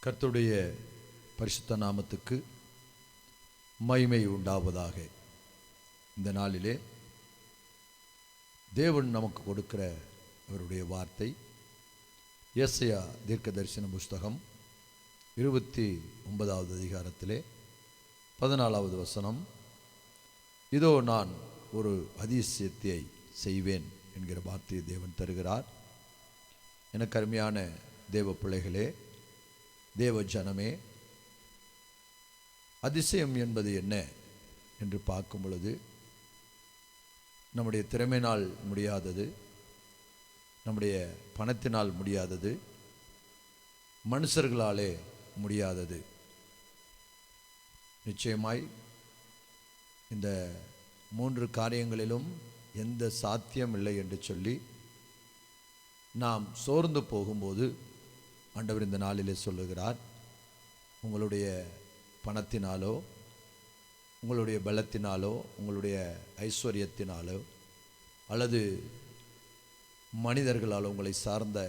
கர்த்தருடைய பரிசுத்த நாமத்துக்கு மகிமை உண்டாவதாக. இந்த நாளிலே தேவன் நமக்கு கொடுக்கிற அவருடைய வார்த்தை ஏசாயா தீர்க்கதரிசன புஸ்தகம் 29வது அதிகாரத்திலே 14வது வசனம், இதோ நான் ஒரு அதிசயத்தை செய்வேன் என்கிற வார்த்தையை தேவன் தருகிறார். எனக்கு அருமையான தேவ பிள்ளைகளே, தேவ ஜனமே, அதிசயம் என்பது என்ன என்று பார்க்கும் பொழுது, நம்முடைய திறமையினால் முடியாதது, நம்முடைய பணத்தினால் முடியாதது, மனுஷர்களாலே முடியாதது. நிச்சயமாய் இந்த 3 காரியங்களிலும் எந்த சாத்தியம் இல்லை என்று சொல்லி நாம் சோர்ந்து போகும்போது ஆண்டவர் இந்த நாளிலே சொல்லுகிறார், உங்களுடைய பணத்தினாலோ, உங்களுடைய பலத்தினாலோ, உங்களுடைய ஐஸ்வர்யத்தினாலோ, அல்லது மனிதர்களாலோ, உங்களை சார்ந்த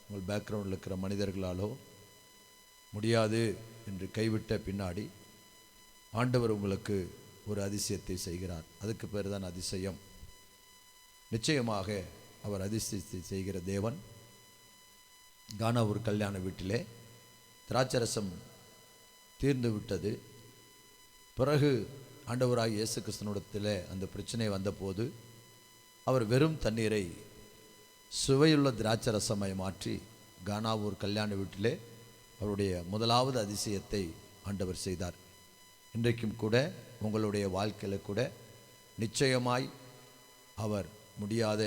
உங்கள் பேக்ரவுண்டில் இருக்கிற மனிதர்களாலோ முடியாது என்று கைவிட்ட பின்னாடி ஆண்டவர் உங்களுக்கு ஒரு அதிசயத்தை செய்கிறார். அதுக்கு பேர் தான் அதிசயம். நிச்சயமாக அவர் அதிசயத்தை செய்கிற தேவன். கானா ஒரு கல்யாண வீட்டிலே திராட்சரசம் தீர்ந்து விட்டது. பிறகு ஆண்டவராகிய இயேசு கிறிஸ்துவினிடத்தில் அந்த பிரச்சனை வந்தபோது அவர் வெறும் தண்ணீரை சுவையுள்ள திராட்சரசமாய் மாற்றி கானாவூர் கல்யாண வீட்டிலே அவருடைய முதலாவது அதிசயத்தை ஆண்டவர் செய்தார். இன்றைக்கும் கூட உங்களுடைய வாழ்க்கையில் கூட நிச்சயமாய் அவர் முடியாத,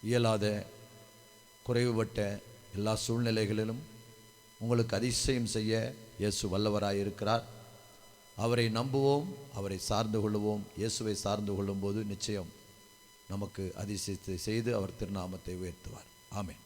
இயலாத, குறைவுபட்ட எல்லா சூழ்நிலைகளிலும் உங்களுக்கு அதிசயம் செய்ய இயேசு வல்லவராய் இருக்கிறார். அவரை நம்புவோம், அவரை சார்ந்து கொள்ளுவோம். இயேசுவை சார்ந்து கொள்ளும்போது நிச்சயம் நமக்கு அதிசயத்தை செய்து அவர் திருநாமத்தை உயர்த்துவார். ஆமென்.